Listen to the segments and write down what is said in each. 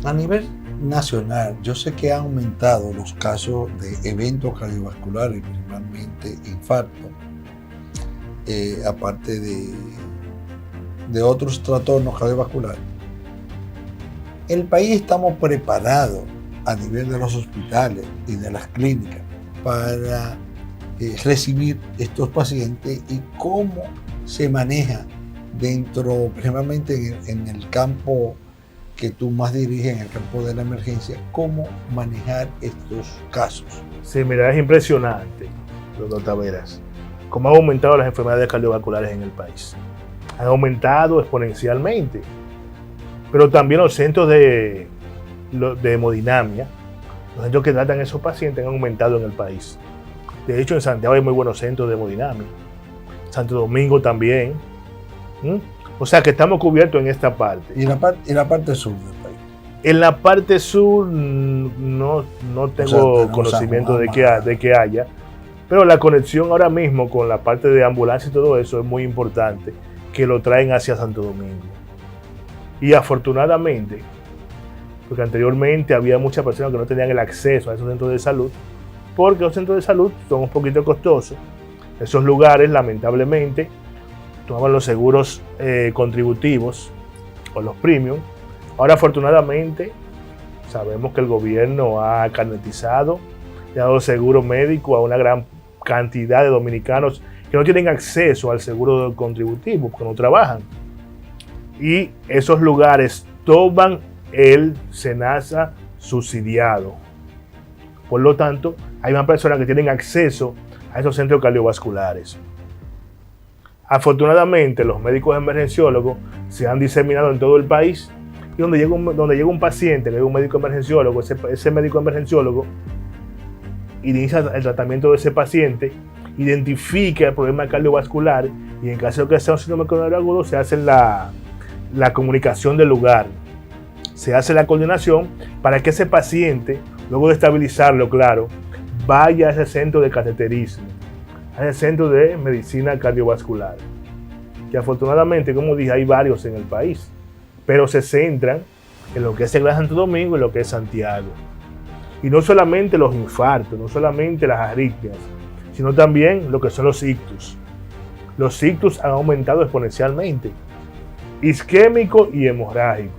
A nivel nacional, yo sé que han aumentado los casos de eventos cardiovasculares, principalmente infarto, aparte de otros trastornos cardiovasculares. El país estamos preparados a nivel de los hospitales y de las clínicas para recibir estos pacientes y cómo se maneja dentro, principalmente en el campo que tú más diriges, en el campo de la emergencia, cómo manejar estos casos. Sí, mira, es impresionante, doctor Taveras, cómo han aumentado las enfermedades cardiovasculares en el país. Han aumentado exponencialmente, pero también los centros de hemodinamia, los centros que tratan a esos pacientes han aumentado en el país. De hecho, en Santiago hay muy buenos centros de hemodinamia, Santo Domingo también. O sea que estamos cubiertos en esta parte. ¿Y la parte sur del país? En la parte sur no tengo conocimiento de que haya, pero la conexión ahora mismo con la parte de ambulancia y todo eso es muy importante, que lo traen hacia Santo Domingo. Y afortunadamente, porque anteriormente había muchas personas que no tenían el acceso a esos centros de salud, porque los centros de salud son un poquito costosos. Esos lugares, lamentablemente, tomaban los seguros contributivos o los premium. Ahora, afortunadamente, sabemos que el gobierno ha carnetizado y ha dado seguro médico a una gran cantidad de dominicanos que no tienen acceso al seguro contributivo porque no trabajan. Y esos lugares toman el SENASA subsidiado. Por lo tanto, hay más personas que tienen acceso a esos centros cardiovasculares. Afortunadamente, los médicos emergenciólogos se han diseminado en todo el país y donde llega un paciente, que es un médico emergenciólogo, ese médico emergenciólogo inicia el tratamiento de ese paciente, identifica el problema cardiovascular y en caso de que sea un síndrome coronario agudo se hace la comunicación del lugar, se hace la coordinación para que ese paciente, luego de estabilizarlo, claro, vaya a ese centro de cateterismo, a ese centro de medicina cardiovascular, que afortunadamente, como dije, hay varios en el país, pero se centran en lo que es el Gran Santo Domingo y lo que es Santiago. Y no solamente los infartos, no solamente las arritmias, sino también lo que son los ictus. Los ictus han aumentado exponencialmente, isquémico y hemorrágico.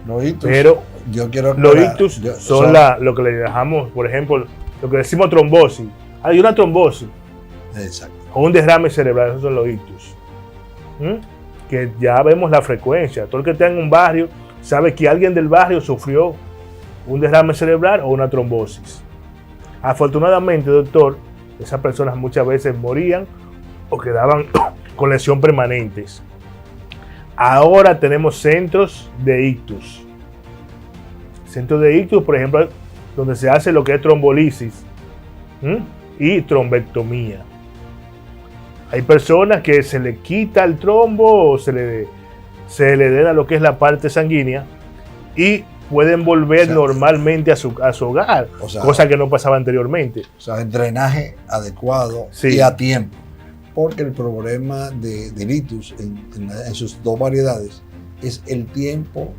Los ictus, pero yo quiero los ictus son lo que le dejamos, por ejemplo, lo que decimos trombosis. Hay una trombosis. Exacto. O un derrame cerebral, esos son los ictus. Que ya vemos la frecuencia. Todo el que está en un barrio sabe que alguien del barrio sufrió un derrame cerebral o una trombosis. Afortunadamente, doctor, esas personas muchas veces morían o quedaban con lesión permanentes. Ahora tenemos centros de ictus. Centros de ictus, por ejemplo, donde se hace lo que es trombolisis y trombectomía. Hay personas que se le quita el trombo o se le drena lo que es la parte sanguínea y pueden volver normalmente a su hogar, cosa que no pasaba anteriormente. O sea, el drenaje adecuado y a tiempo. Porque el problema del ictus en sus dos variedades es el tiempo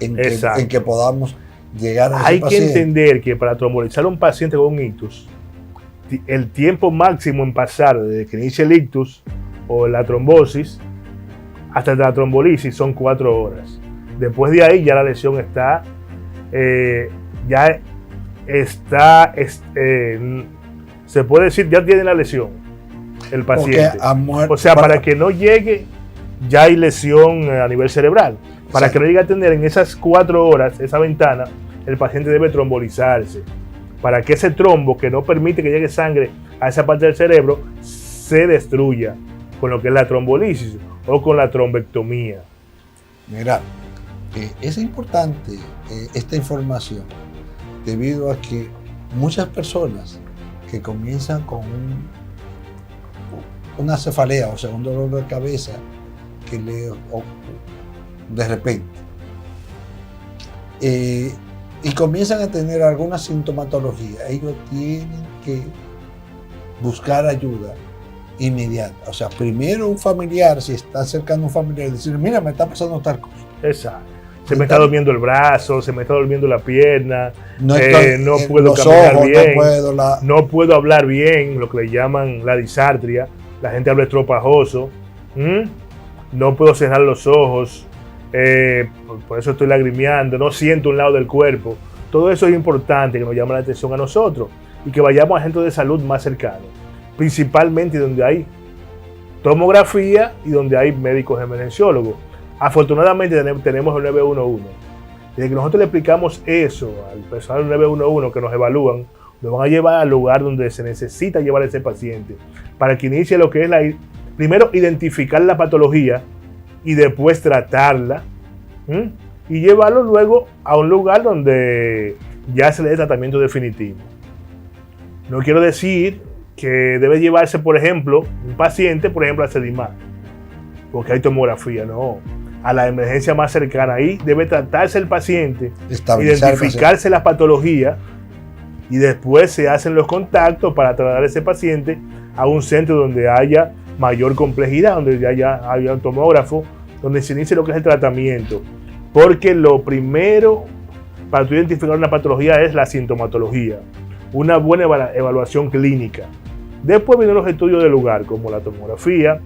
en que podamos llegar a ese paciente. Hay que entender que para trombolizar a un paciente con un ictus, el tiempo máximo en pasar desde que inicia el ictus o la trombosis hasta la trombolisis son 4 horas. Después de ahí ya la lesión está, se puede decir, ya tiene la lesión el paciente. O sea, para que no llegue, ya hay lesión a nivel cerebral. Para que no llegue a tener en esas 4 horas, esa ventana, el paciente debe trombolizarse. Para que ese trombo que no permite que llegue sangre a esa parte del cerebro se destruya con lo que es la trombolisis o con la trombectomía. Mira, es importante esta información debido a que muchas personas que comienzan con una cefalea, o sea, un dolor de cabeza de repente y comienzan a tener alguna sintomatología, ellos tienen que buscar ayuda inmediata. O sea, primero un familiar, si está cercano a un familiar, decir, mira, me está pasando tal cosa. Exacto. Se me está durmiendo el brazo, se me está durmiendo la pierna, no puedo los caminar ojos, bien, no puedo hablar bien, lo que le llaman la disartria, la gente habla estropajoso, no puedo cerrar los ojos, por eso estoy lagrimeando, no siento un lado del cuerpo. Todo eso es importante que nos llame la atención a nosotros y que vayamos a centros de salud más cercanos, principalmente donde hay tomografía y donde hay médicos emergenciólogos. Afortunadamente tenemos el 911. Desde que nosotros le explicamos eso al personal del 911 que nos evalúan, nos van a llevar al lugar donde se necesita llevar a ese paciente para que inicie lo que es primero identificar la patología y después tratarla, y llevarlo luego a un lugar donde ya se le dé tratamiento definitivo. No quiero decir que debe llevarse, por ejemplo, un paciente, por ejemplo, a Sedimar, porque hay tomografía, no. A la emergencia más cercana, ahí debe tratarse el paciente, identificarse la patología y después se hacen los contactos para trasladar a ese paciente a un centro donde haya mayor complejidad, donde ya haya un tomógrafo, donde se inicie lo que es el tratamiento. Porque lo primero para tú identificar una patología es la sintomatología, una buena evaluación clínica. Después vienen los estudios del lugar, como la tomografía,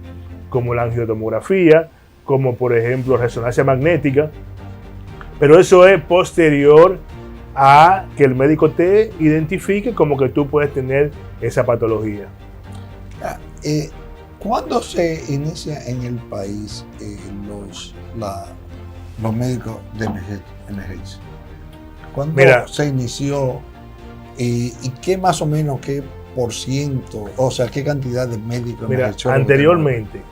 como la angiotomografía, como por ejemplo resonancia magnética, pero eso es posterior a que el médico te identifique como que tú puedes tener esa patología. ¿Cuándo se inicia en el país los médicos de emergencia? ¿Cuándo se inició y qué más o menos, qué por ciento, o sea, qué cantidad de médicos emergenciólogos? Anteriormente,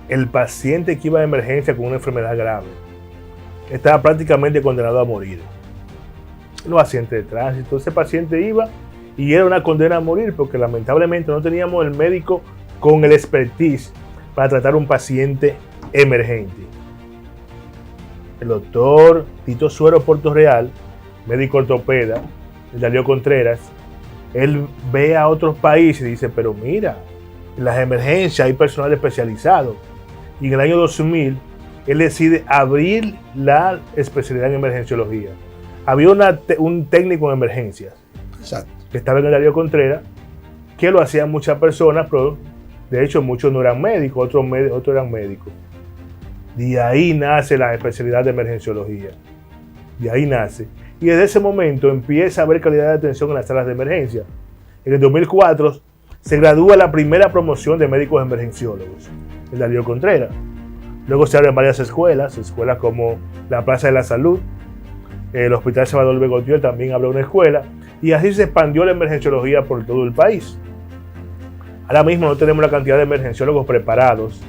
el paciente que iba a emergencia con una enfermedad grave estaba prácticamente condenado a morir. Los accidentes de tránsito, ese paciente iba y era una condena a morir porque lamentablemente no teníamos el médico con el expertise para tratar un paciente emergente. El doctor Tito Suero Portorreal, médico ortopeda, el Darío Contreras, él ve a otros países y dice, pero mira, en las emergencias hay personal especializado. Y en el año 2000, él decide abrir la especialidad en emergenciología. Había un técnico en emergencias, exacto, que estaba en el Darío Contreras, que lo hacían muchas personas, pero de hecho muchos no eran médicos, otros eran médicos. De ahí nace la especialidad de emergenciología. De ahí nace. Y desde ese momento empieza a haber calidad de atención en las salas de emergencia. En el 2004 se gradúa la primera promoción de médicos emergenciólogos, el Darío Contreras. Luego se abren varias escuelas como la Plaza de la Salud, el Hospital Salvador Begotier también abrió una escuela, y así se expandió la emergenciología por todo el país. Ahora mismo no tenemos la cantidad de emergenciólogos preparados,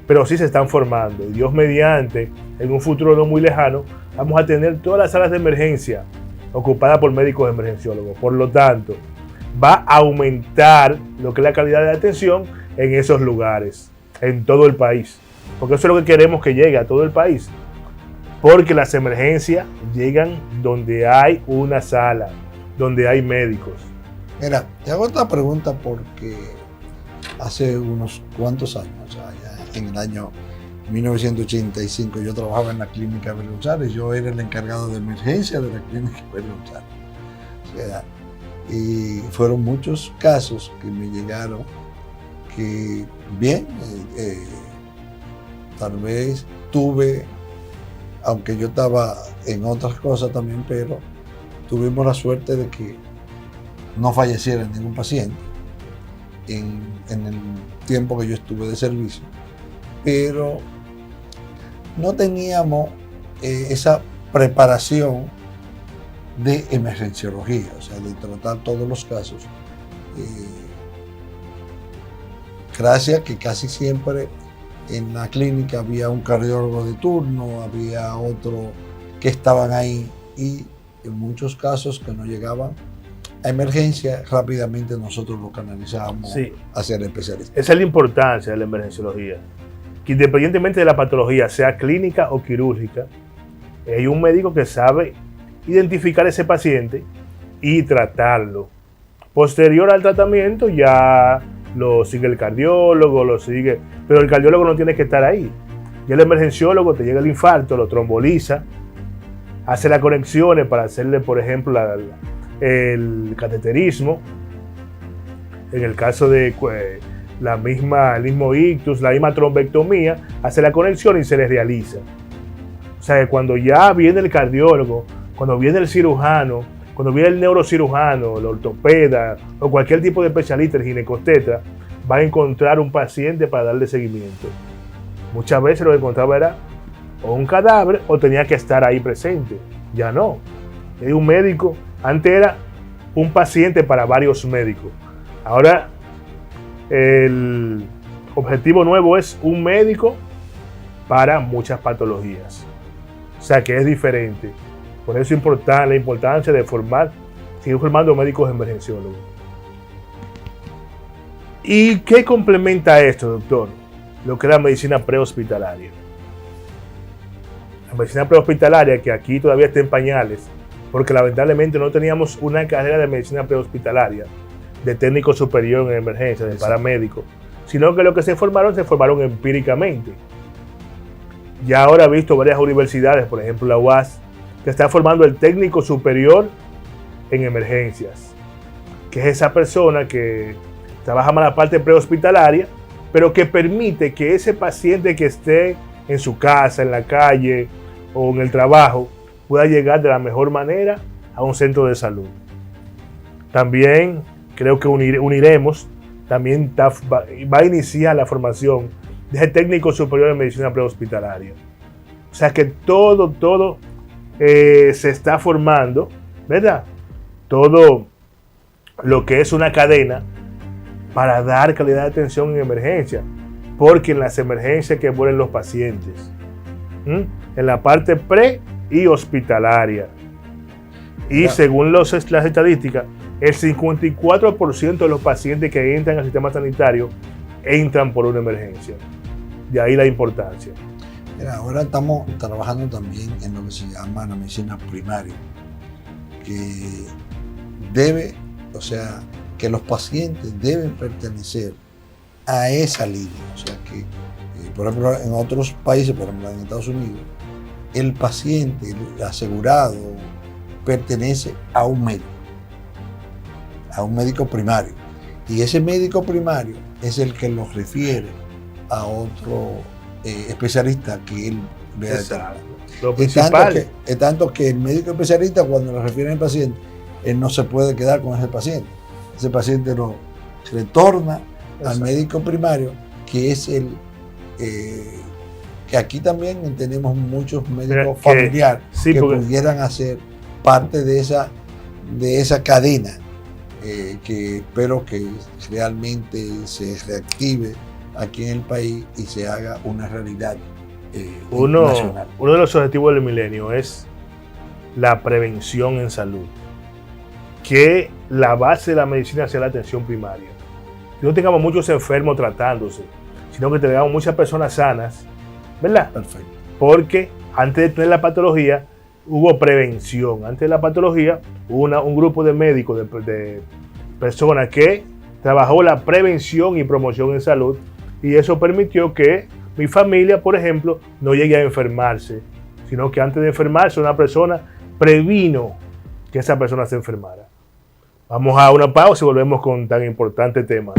pero sí se están formando. Y Dios mediante, en un futuro no muy lejano, vamos a tener todas las salas de emergencia ocupadas por médicos emergenciólogos. Por lo tanto, va a aumentar lo que es la calidad de atención en esos lugares, en todo el país. Porque eso es lo que queremos que llegue a todo el país. Porque las emergencias llegan donde hay una sala, donde hay médicos. Mira, te hago esta pregunta porque hace unos cuantos años, o sea, ya en el año 1985, yo trabajaba en la clínica Bel González, yo era el encargado de emergencia de la clínica Bel González. O sea, y fueron muchos casos que me llegaron que, bien, tal vez tuve, aunque yo estaba en otras cosas también, pero tuvimos la suerte de que no falleciera ningún paciente en el tiempo que yo estuve de servicio, pero no teníamos esa preparación de emergenciología, o sea, de tratar todos los casos. Gracias que casi siempre en la clínica había un cardiólogo de turno, había otro que estaban ahí, y en muchos casos que no llegaban a emergencia, rápidamente nosotros lo canalizábamos hacia el especialista. Esa es la importancia de la emergenciología, que independientemente de la patología, sea clínica o quirúrgica, hay un médico que sabe identificar a ese paciente y tratarlo. Posterior al tratamiento ya lo sigue el cardiólogo, pero el cardiólogo no tiene que estar ahí. Y el emergenciólogo te llega el infarto, lo tromboliza, hace las conexiones para hacerle, por ejemplo, el cateterismo. En el caso de el mismo ictus, la misma trombectomía, hace la conexión y se le realiza. O sea, que cuando ya viene el cardiólogo, cuando viene el cirujano, cuando viene el neurocirujano, el ortopeda o cualquier tipo de especialista, el ginecobstetra, va a encontrar un paciente para darle seguimiento. Muchas veces lo que encontraba era o un cadáver o tenía que estar ahí presente. Ya no. Es un médico. Antes era un paciente para varios médicos. Ahora el objetivo nuevo es un médico para muchas patologías. O sea que es diferente. Por eso es la importancia de seguir formando médicos emergenciólogos. ¿Y qué complementa esto, doctor? Lo que es la medicina prehospitalaria. La medicina prehospitalaria, que aquí todavía está en pañales, porque lamentablemente no teníamos una carrera de medicina prehospitalaria, de técnico superior en emergencia, de paramédico, sino que lo que se formaron empíricamente. Ya ahora he visto varias universidades, por ejemplo la UAS, que está formando el técnico superior en emergencias, que es esa persona que trabaja más la parte prehospitalaria, pero que permite que ese paciente que esté en su casa, en la calle o en el trabajo, pueda llegar de la mejor manera a un centro de salud. También creo que uniremos, también va a iniciar la formación de ese técnico superior en medicina prehospitalaria. O sea que todo se está formando, ¿verdad? Todo lo que es una cadena para dar calidad de atención en emergencia, porque en las emergencias que mueren los pacientes, en la parte pre y hospitalaria. Y según las estadísticas, el 54% de los pacientes que entran al sistema sanitario entran por una emergencia. De ahí la importancia. Mira, ahora estamos trabajando también en lo que se llama la medicina primaria, que que los pacientes deben pertenecer a esa línea. O sea que, por ejemplo, en otros países, por ejemplo en Estados Unidos, el paciente, el asegurado, pertenece a un médico primario. Y ese médico primario es el que los refiere a otro especialista que él vea determinado. Es tanto que el médico especialista, cuando le refiere al paciente, él no se puede quedar con ese paciente. Ese paciente lo retorna al médico primario, que es que aquí también tenemos muchos médicos familiares que pudieran hacer parte de esa cadena, que espero que realmente se reactive aquí en el país y se haga una realidad nacional. Uno de los objetivos del milenio es la prevención en salud, que la base de la medicina sea la atención primaria. Que no tengamos muchos enfermos tratándose, sino que tengamos muchas personas sanas, ¿verdad? Perfecto. Porque antes de tener la patología hubo prevención. Antes de la patología hubo un grupo de médicos, de personas que trabajó la prevención y promoción en salud, y eso permitió que mi familia, por ejemplo, no llegue a enfermarse, sino que antes de enfermarse una persona previno que esa persona se enfermara. Vamos a una pausa y volvemos con tan importante tema.